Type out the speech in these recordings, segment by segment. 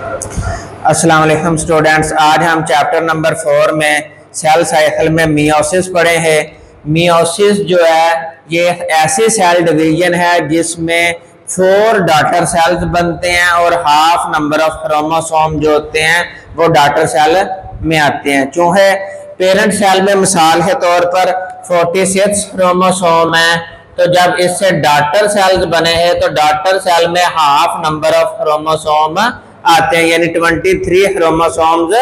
अस्सलाम वालेकुम स्टूडेंट्स, आज हम चैप्टर नंबर 4 में सेल साइकिल में मियोसिस पढ़े हैं। मियोसिस जो है ये ऐसी सेल डिवीजन है जिसमें 4 डॉटर सेल्स बनते हैं और हाफ नंबर ऑफ क्रोमोसोम जो होते हैं वो डॉटर सेल में आते हैं। चूँकि पेरेंट सेल में मिसाल के तौर पर 46 क्रोमोसोम है, तो जब इससे डॉटर सेल्स बने हैं तो डॉटर सेल में हाफ नंबर ऑफ क्रोमोसोम आते हैं, यानी 23 क्रोमोसोम्स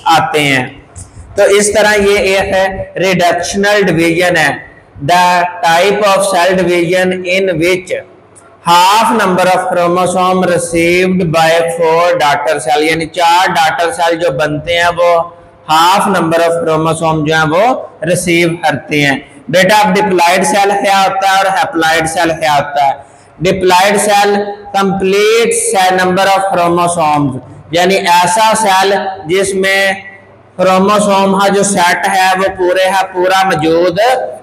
आते हैं। तो इस तरह ये एक है रिडक्शनल डिवीजन है, the type of cell division in which half number of chromosome received by 4 daughter cell, यानी 4 डॉटर सेल जो बनते हैं वो हाफ नंबर ऑफ क्रोमोसोम जो है वो रिसीव करते हैं। बेटा अब डिप्लॉइड सेल क्या होता है और हैप्लॉइड सेल क्या होता है? Diploid cell complete cell number of chromosomes, यानी ऐसा सेल जिसमें क्रोमोसोम का जो सेट है वो पूरे है पूरा मौजूद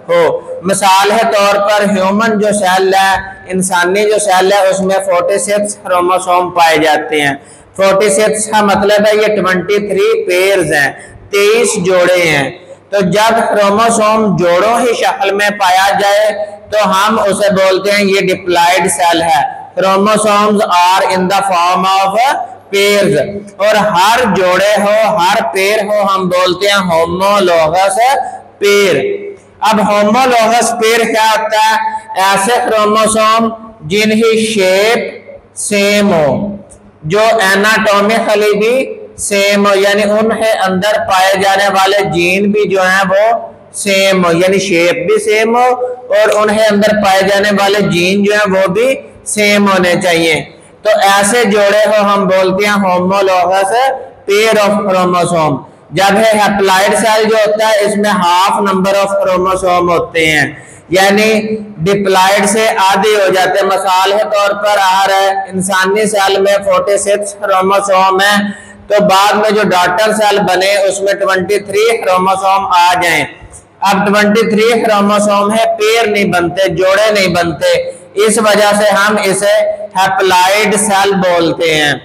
हो। मिसाल के तौर पर ह्यूमन जो सेल है, इंसानी जो सेल है, उसमें 46 क्रोमोसोम पाए जाते हैं। 46 का मतलब है ये 23 पेयर्स हैं, 23 जोड़े हैं। तो जब क्रोमोसोम जोड़ों ही शक्ल में पाया जाए तो हम उसे बोलते हैं ये डिप्लॉइड सेल है। Chromosomes are in the form of pairs, और हर जोड़े हो हर पेयर हो हम बोलते हैं होमोलोगस पेयर। अब होमोलोगस पेयर क्या होता है? ऐसे क्रोमोसोम जिनकी शेप सेम हो, जो एनाटॉमिकली भी सेम हो, यानी उनके अंदर पाए जाने वाले जीन भी जो है वो सेम हो, यानी शेप भी सेम हो और उनके अंदर पाए जाने वाले जीन जो है वो भी सेम होने चाहिए। तो ऐसे जोड़े हो हम बोलते हैं होमोलोगस पेयर ऑफ क्रोमोसोम। जब है हैप्लॉइड सेल जो होता है इसमें हाफ नंबर ऑफ क्रोमोसोम होते हैं, यानी डिप्लॉइड से आधे हो जाते हैं। मिसाल के तौर पर हर इंसानी सेल में 46 क्रोमोसोम है, तो बाद में जो डॉटर सेल बने उसमें 23 क्रोमोसोम आ जाएं। अब 23 क्रोमोसोम है, पेयर नहीं बनते, जोड़े नहीं बनते, इस वजह से हम इसे हैप्लॉइड सेल बोलते हैं।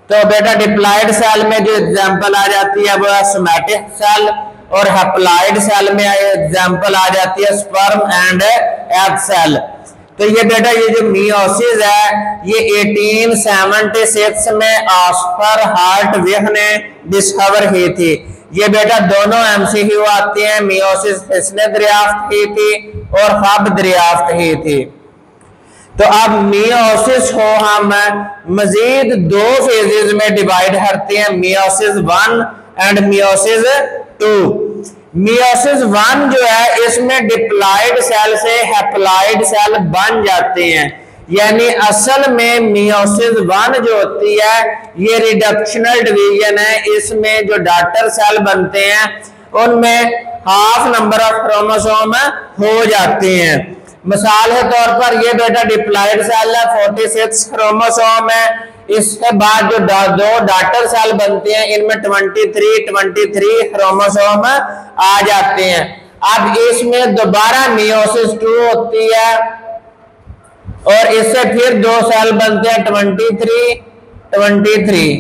तो बेटा डिप्लॉइड सेल में जो एग्जांपल आ जाती है वो सोमैटिक सेल, और हैप्लॉइड सेल में एग्जांपल आ जाती है स्पर्म एंड एग सेल। तो ये बेटा ये जो मियोसिस है ये 1876 में ऑक्सफोर्ड हार्टविग ने डिस्कवर की थी। ये बेटा दोनों एमसीक्यू आते हैं, मियोसिस किसने दरियाफ्त की थी और कब दरियाफ्त की थी। तो अब मियोसिस को हम मजीद 2 फेजेस में डिवाइड करते हैं, मियोसिस 1 एंड मियोसिस 2। मियोसिस 1 जो है इसमें डिप्लॉइड सेल से हैप्लॉइड सेल बन जाते हैं, यानी असल में मियोसिस 1 जो होती है ये रिडक्शनल डिवीजन है। इसमें जो डॉटर सेल बनते हैं उनमें हाफ नंबर ऑफ क्रोमोसोम हो जाते हैं। मिसाल के तौर पर ये बेटा डिप्लॉइड सेल है, 46 क्रोमोसोम है। इसके बाद जो 2 डॉटर सेल बनते हैं इनमें 23 क्रोमोसोम आ जाते हैं। अब इसमें दोबारा मियोसिस 2 होती है और इससे फिर 2 सेल बनते हैं 23,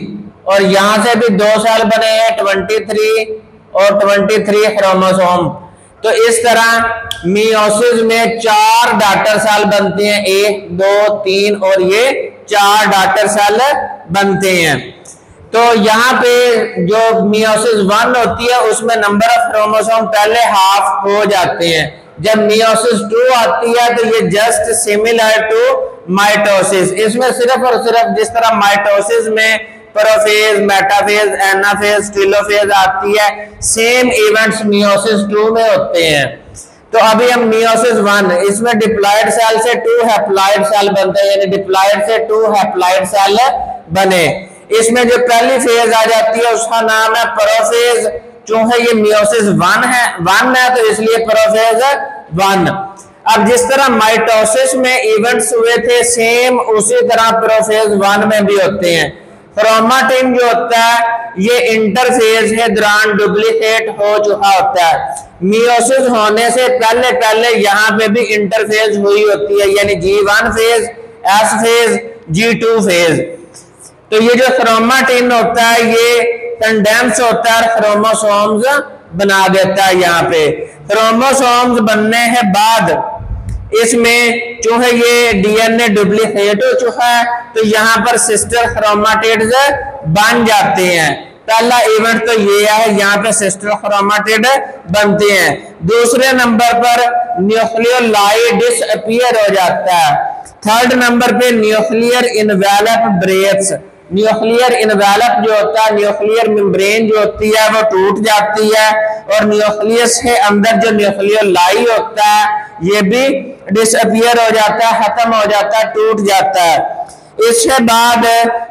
और यहां से भी 2 सेल बने हैं 23 और 23 क्रोमोसोम। तो इस तरह मियोसिस में 4 डॉटर सेल बनते हैं, 1 2 3 और ये 4 डॉटर सेल बनते हैं। तो यहाँ पे जो मियोसिस 1 होती है उसमें नंबर ऑफ क्रोमोसोम पहले हाफ हो जाते हैं। जब मियोसिस 2 आती है तो ये जस्ट सिमिलर टू माइटोसिस। इसमें सिर्फ और सिर्फ जिस तरह माइटोसिस में प्रोफेज, मेटाफेज, एनाफेज, टेलोफेज आती है, सेम इवेंट्स मियोसिस 2 में होते हैं। तो अभी हम मियोसिस 1, इसमें डिप्लॉइड सेल से 2 हैप्लॉइड सेल बनते हैं, यानी डिप्लॉइड से 2 हैप्लॉइड सेल बने। इसमें जो पहली फेज आ जाती है उसका नाम है प्रोफेज। चूंकि ये मियोसिस 1 है तो इसलिए प्रोफेज 1। अब जिस तरह माइटोसिस में इवेंट्स हुए थे सेम उसी तरह प्रोफेज 1 में भी होते हैं। क्रोमाटिन जो होता है ये इंटरफेज के दौरान डुप्लीकेट हो चुका होता है। मियोसिस होने से पहले यहाँ पे भी इंटरफेज हुई होती है, यानी G1 phase, S phase, G2 phase. तो ये जो क्रोमाटिन होता है ये कंडेंस होता है, क्रोमोसोम्स बना देता है। यहाँ पे क्रोमोसोम्स बनने के बाद इसमें जो है ये डीएनए डुप्लीकेट हो चुका है, तो यहाँ पर सिस्टर क्रोमाटिड्स बन जाते हैं। पहला इवेंट तो ये है, यहाँ पे सिस्टर क्रोमाटिड बनते हैं। दूसरे नंबर पर न्यूक्लियोलाइड डिसअपीयर हो जाता है। थर्ड नंबर पे nuclear envelope breaks, nuclear envelope जो होता है, न्यूक्लियर मेम्ब्रेन जो होती है वो टूट जाती है, और न्यूक्लियस के अंदर जो न्यूक्लियोलाई होता है ये भी डिसअपीयर हो जाता है, खत्म हो जाता है, टूट जाता है। इसके बाद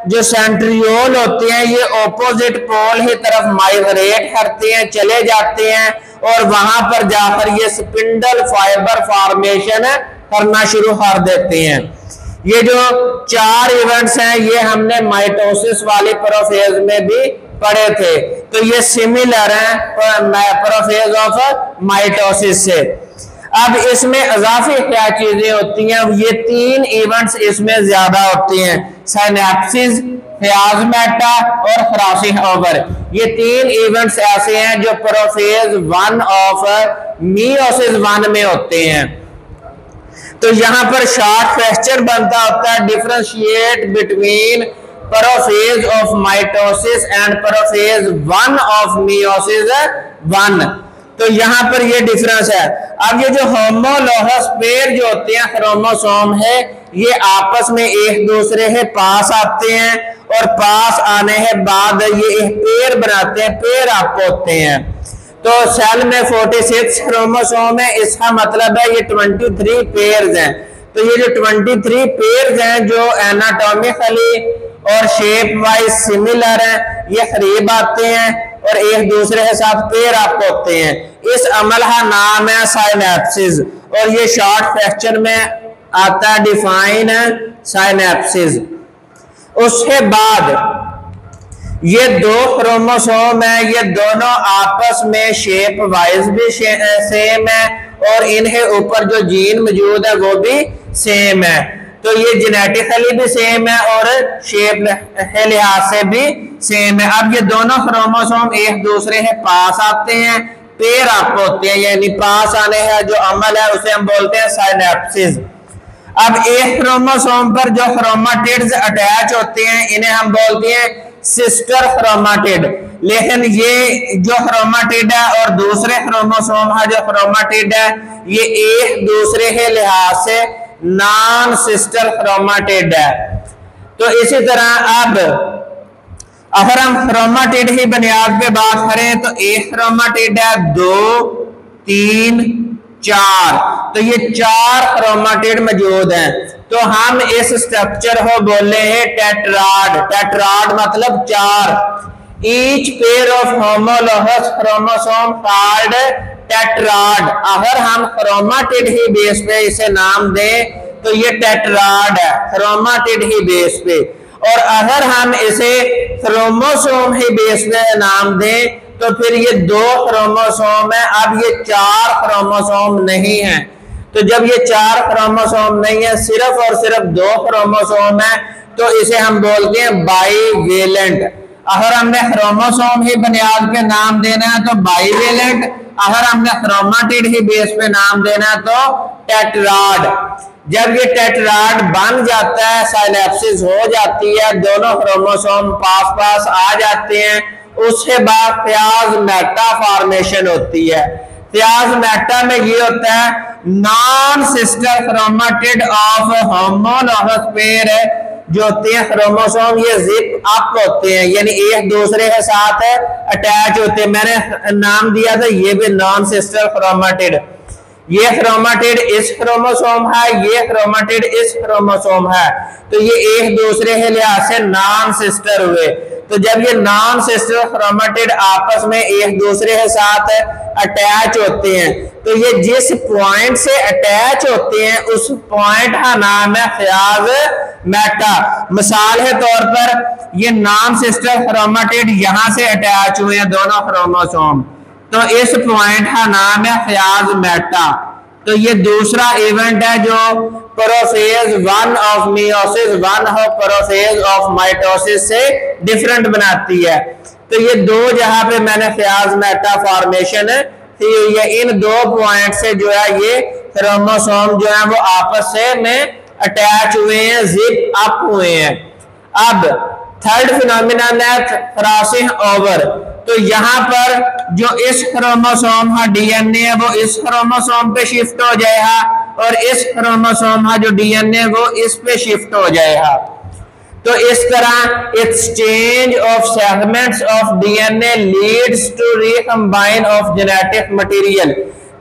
जो सेंट्रियोल होते हैं ये ऑपोजिट पोल की तरफ माइग्रेट करते हैं, चले जाते हैं, और वहां पर जाकर ये स्पिंडल फाइबर फॉर्मेशन करना शुरू कर देते हैं। ये जो 4 इवेंट्स हैं ये हमने माइटोसिस वाले प्रोफेज में भी पढ़े थे, तो ये सिमिलर हैं प्रोफेज ऑफ माइटोसिस से। अब इसमें इजाफी क्या चीजें होती हैं, ये 3 इवेंट्स इसमें ज्यादा होती हैं, सिनेप्सिस, प्लाज्मेटा और क्रॉसिंगओवर। ये 3 इवेंट्स ऐसे हैं जो प्रोफेज 1 ऑफ मियोसिस 1 में होते हैं। तो यहाँ पर शॉर्ट क्वेश्चन बनता होता है, differentiate between prophase of mitosis and prophase 1 of meiosis 1। तो यहाँ पर ये डिफरेंस है। अब ये जो होमोलोगस पेयर जो होते हैं क्रोमोसोम है, ये आपस में एक दूसरे के पास आते हैं, और पास आने के बाद ये एक पेयर बनाते हैं, पेयर अप होते हैं। तो सेल में 46 क्रोमोसोम है, इसका मतलब है ये 23 पेयर्स हैं। तो ये जो 23 पेयर्स हैं जो एनाटॉमिकली और शेप वाइज सिमिलर हैं, ये करीब आते हैं और एक दूसरे के साथ पेयर अप होते हैं। इस अमल का नाम है साइनेप्सिस, और ये शॉर्ट क्वेश्चन में आता है डिफाइन साइनेप्सिस। उसके बाद ये 2 क्रोमोसोम है, ये दोनों आपस में शेप वाइज भी सेम है, और इनके ऊपर जो जीन मौजूद है वो भी सेम है। तो ये जेनेटिकली भी सेम है और शेप के लिहाज से भी सेम है। अब ये दोनों क्रोमोसोम एक दूसरे के पास आते हैं, पेयर अप होते हैं, यानी पास आने का जो अमल है उसे हम बोलते हैं साइनेप्सिस। अब एक क्रोमोसोम पर जो क्रोमाटिड्स अटैच होते हैं इन्हें हम बोलते हैं सिस्टर क्रोमाटिड। लेकिन ये जो क्रोमाटिड है और दूसरे क्रोमोसोम का जो क्रोमाटिड है ये एक दूसरे के लिहाज से नॉन सिस्टर क्रोमाटिड है। तो इसी तरह अब अगर हम क्रोमाटिड की बुनियाद पे बात करें तो एक क्रोमाटिड है, 2, 3, 4, तो ये 4 क्रोमाटिड मौजूद हैं। तो हम इस स्ट्रक्चर को बोले हैं टेट्राड। टेट्राड मतलब 4। Each pair of homologous chromosome called tetrad. अगर हम क्रोमाटिड ही बेस पे इसे नाम दें तो ये टेट्राड है, क्रोमाटिड ही बेस पे। और अगर हम इसे क्रोमोसोम ही बेस पे नाम दें तो फिर ये 2 क्रोमोसोम है, अब ये 4 क्रोमोसोम नहीं है। तो जब ये 4 क्रोमोसोम नहीं है, सिर्फ और सिर्फ 2 क्रोमोसोम है, तो इसे हम बोलते हैं बाईवेलेंट। अगर हमने क्रोमोसोम ही बुनियाद पे नाम देना है तो बाईवेलेंट, अगर हमने क्रोमाटिड ही बेस पे नाम देना है तो टेट्राड। जब ये टेट्राड बन जाता है, साइनेप्सिस हो जाती है, दोनों क्रोमोसोम पास पास आ जाते हैं, उसके बाद प्लाज्मेटा फॉर्मेशन होती है। प्लाज्मेटा में ये होता है non sister chromatid of homologous pair जो होते हैं क्रोमोसोम, ये जिप अप होते हैं, यानी एक दूसरे के साथ अटैच होते हैं। मैंने नाम दिया था ये भी नॉन सिस्टर क्रोमाटिड। ये क्रोमाटिड इस क्रोमोसोम है, ये क्रोमाटिड इस क्रोमोसोम है, तो ये एक दूसरे के लिहाज से नॉन सिस्टर हुए। तो जब ये नॉन सिस्टर क्रोमाटिड आपस में एक दूसरे के साथ अटैच होते हैं तो ये जिस पॉइंट से अटैच होते हैं उस पॉइंट का नाम है प्लाज्मेटा। मिसाल के तौर पर ये नॉन सिस्टर क्रोमाटिड यहां से अटैच हुए हैं दोनों क्रोमोसोम, तो इस पॉइंट का नाम है प्लाज्मेटा। तो ये दूसरा इवेंट है जो prophase one of meiosis one हो प्रोफेज ऑफ माइटोसिस से डिफरेंट बनाती है। तो ये दो जहां पे मैंने ख्याज मेटा फॉर्मेशन थी, ये इन दो पॉइंट से जो है ये क्रोमोसोम जो है वो आपस से में अटैच हुए हैं, जिप अप हुए हैं। अब थर्ड फिनोमिनन है क्रॉसिंग ओवर। तो यहाँ पर जो इस क्रोमोसोम का डीएनए है वो इस क्रोमोसोम पे शिफ्ट हो जाएगा और इस क्रोमोसोम का जो डीएनए वो इस पे शिफ्ट हो जाएगा। तो इस तरह exchange of segments of DNA leads to recombine of genetic material.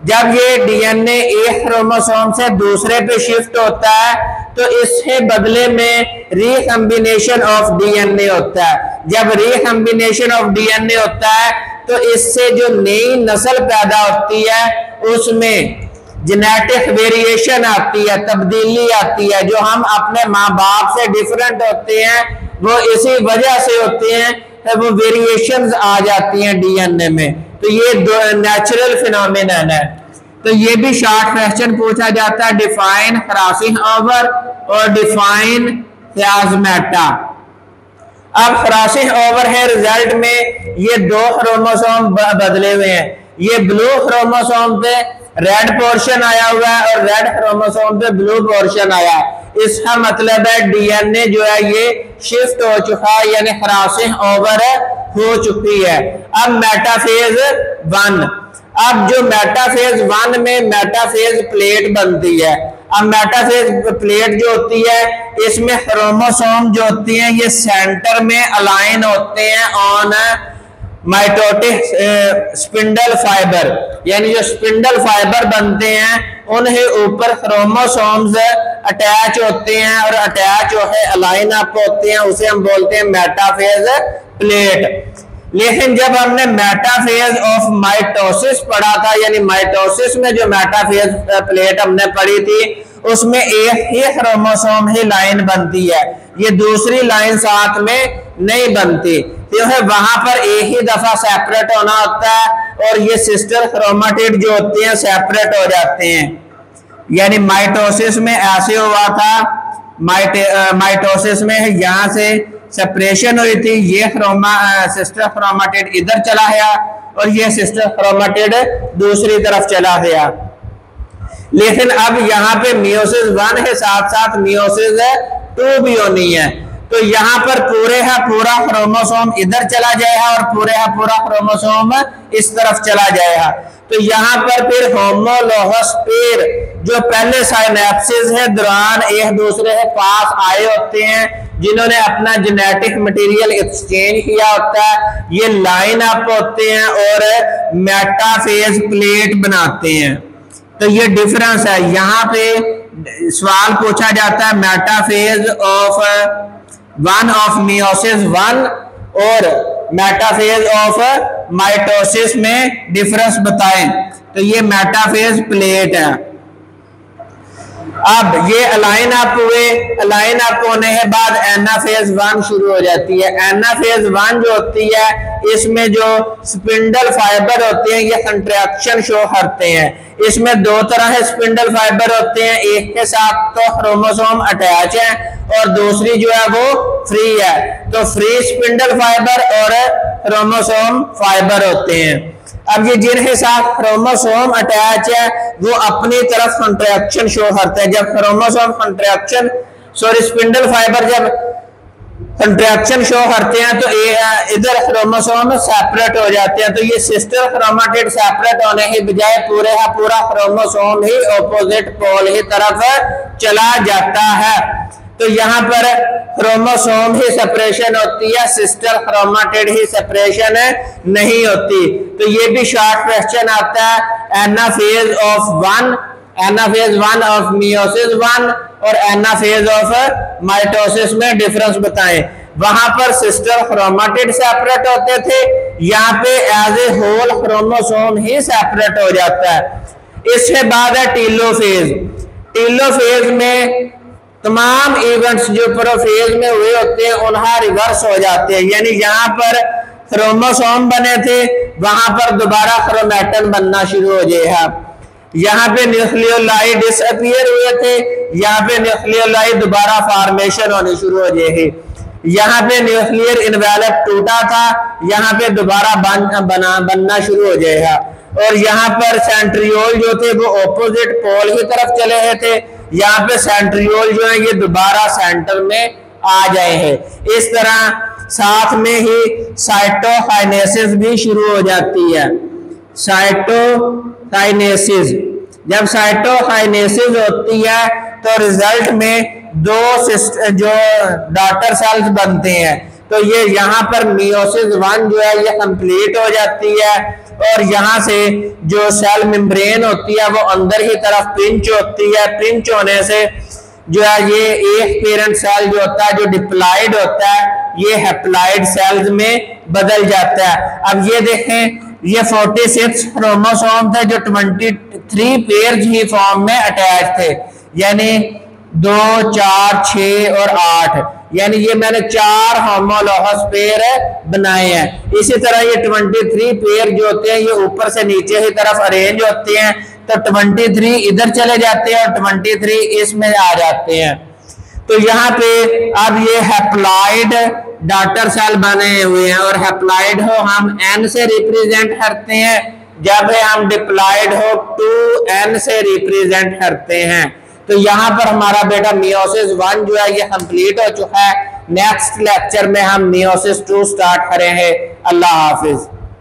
जब ये डीएनए एक क्रोमोसोम से दूसरे पे शिफ्ट होता है तो इसके बदले में रिकम्बिनेशन ऑफ डीएनए होता है। जब रिकम्बिनेशन ऑफ डीएनए होता है तो इससे जो नई नस्ल पैदा होती है उसमें जेनेटिक वेरिएशन आती है, तब्दीली आती है। जो हम अपने माँ बाप से डिफरेंट होते हैं वो इसी वजह से होते हैं, तो वो वेरिएशंस आ जाती हैं डीएनए में। तो ये नेचुरल फिनोमिनन है। तो ये भी शॉर्ट क्वेश्चन पूछा जाता है, डिफाइन क्रॉसिंग ओवर और डिफाइन प्लाज्मेटा। अब क्रॉसिंग ओवर है, रिजल्ट में ये दो क्रोमोसोम बदले हुए हैं। ये ब्लू क्रोमोसोम पे रेड पोर्शन आया हुआ है और रेड क्रोमोसोम पे ब्लू पोर्शन आया है। इसका मतलब है डीएनए जो है ये शिफ्ट हो चुका है, यानी क्रॉसिंग ओवर हो चुकी है। अब मेटाफेज वन, अब जो मेटाफेज वन में मेटाफेज प्लेट बनती है। अब मेटाफेज प्लेट जो होती है इसमें क्रोमोसोम जो होती हैं ये सेंटर में अलाइन होते हैं ऑन माइटोटिक स्पिंडल फाइबर, यानी जो स्पिंडल फाइबर बनते हैं उन्हें ऊपर क्रोमोसोम्स अटैच होते हैं और अटैच जो है अलाइन अप होते हैं, उसे हम बोलते हैं मेटाफेज प्लेट। लेकिन जब हमने मेटाफेज ऑफ माइटोसिस पढ़ा था, यानी माइटोसिस में जो मेटाफेज प्लेट हमने पढ़ी थी उसमें एक ही क्रोमोसोम ही लाइन बनती है, ये दूसरी लाइन साथ में नहीं बनती। तो है वहां पर एक ही दफा सेपरेट होना होता है और ये सिस्टर क्रोमेटिड जो होते हैं सेपरेट हो जाते हैं। यानी माइटोसिस में ऐसे हुआ था, माइटोसिस में यहाँ से सेपरेशन हुई थी, ये सिस्टर क्रोमेटिड इधर चला गया और ये सिस्टर क्रोमेटिड दूसरी तरफ चला गया। लेकिन अब यहाँ पे मियोसिस वन के साथ साथ मियोसिस टू भी होनी है। तो यहाँ पर पूरे का पूरा क्रोमोसोम इधर चला जाएगा और पूरे का पूरा क्रोमोसोम इस तरफ चला जाएगा। तो यहाँ पर फिर होमोलोगस पेयर जो पहले साइनेप्सिस है दौरान एक दूसरे के पास आए होते हैं, जिन्होंने अपना जेनेटिक मटेरियल एक्सचेंज किया होता है, ये लाइन अप होते हैं और मेटाफेज प्लेट बनाते हैं। तो ये डिफरेंस है। यहाँ पे सवाल पूछा जाता है metaphase of one of meiosis one और मेटाफेज ऑफ माइटोसिस में डिफरेंस बताएं। तो ये मेटाफेज प्लेट है। अब ये अलाइन अप हुए, अलाइन अप होने के बाद एनाफेज वन शुरू हो जाती है। एनाफेज वन जो होती है इसमें जो स्पिंडल फाइबर होते हैं ये कंट्रैक्शन शो करते हैं। इसमें दो तरह के स्पिंडल फाइबर होते हैं, एक के साथ तो क्रोमोसोम अटैच है और दूसरी जो है वो फ्री है। तो फ्री स्पिंडल फाइबर और क्रोमोसोम फाइबर होते हैं। अब ये जिनके साथ क्रोमोसोम अटैच है वो अपनी तरफ कंट्रैक्शन शो करते हैं। जब क्रोमोसोम कंट्रैक्शन स्पिंडल फाइबर जब कंट्रैक्शन शो करते हैं तो इधर क्रोमोसोम सेपरेट हो जाते हैं। तो ये सिस्टर क्रोमेटिड सेपरेट होने की बजाय पूरे का पूरा क्रोमोसोम ही ऑपोजिट पोल की तरफ चला जाता है। तो यहाँ पर क्रोमोसोम ही सेपरेशन होती है, सिस्टर क्रोमेटिड ही सेपरेशन नहीं होती। तो ये भी शॉर्ट क्वेश्चन आता है, anaphase of one, anaphase one of meiosis one और एनाफेज ऑफ माइटोसिस में डिफरेंस बताएं। वहां पर सिस्टर क्रोमेटिड सेपरेट होते थे, यहाँ पे एज ए होल क्रोमोसोम ही सेपरेट हो जाता है। इसके बाद है टीलोफेज। टीलोफेज में तमाम इवेंट्स जो प्रोफेज में हुए होते हैं उन्हें रिवर्स हो जाते हैं। यानी यहाँ पर क्रोमोसोम बने थे वहां पर दोबारा क्रोमेटन बनना शुरू हो जाएगा। यहाँ पे न्यूक्लियोलाई डिसअपीयर हुए थे, यहाँ पे न्यूक्लियोलाई दोबारा फॉर्मेशन होनी शुरू हो जाएगी। यहाँ पे न्यूक्लियर इन्वेलप टूटा था, यहाँ पे दोबारा बनना शुरू हो जाएगा। और यहाँ पर सेंट्रियोल जो थे वो ऑपोजिट पोल की तरफ चले गए थे, यहाँ पे सेंट्रियोल जो है ये दोबारा सेंटर में आ जाए हैं। इस तरह साथ में ही साइटोकाइनेसिस भी शुरू हो जाती है। साइटोकाइनेसिस, जब साइटोकाइनेसिस होती है तो रिजल्ट में दो जो डॉटर सेल्स बनते हैं। तो ये यहाँ पर मियोसिस 1 जो है ये कंप्लीट हो जाती है और यहाँ से जो सेल मेम्ब्रेन होती है वो अंदर की तरफ पिंच होती है। पिंच होने से जो है ये एक पेरेंट सेल जो होता है जो डिप्लॉइड होता है ये हैप्लॉइड सेल्स में बदल जाता है। अब ये देखें, ये 46 क्रोमोसोम थे जो 23 पेयर्स ही फॉर्म में अटैच थे, यानी 2, 4, 6 और 8, यानी ये मैंने 4 होमोलॉगस पेयर बनाए हैं। इसी तरह ये 23 पेयर जो होते हैं ये ऊपर से नीचे की तरफ अरेंज होते हैं, तो 23 इधर चले जाते हैं और 23 इसमें आ जाते हैं। तो यहाँ पे अब ये हैप्लॉइड डॉटर सेल बने हुए हैं और हैप्लॉइड हो हम N से रिप्रेजेंट करते हैं, जब हम डिप्लॉइड हो 2N से रिप्रेजेंट करते हैं। तो यहाँ पर हमारा बेटा मियोसिस 1 जो है ये कंप्लीट हो चुका है। नेक्स्ट लेक्चर में हम मियोसिस 2 स्टार्ट करेंगे। अल्लाह हाफिज।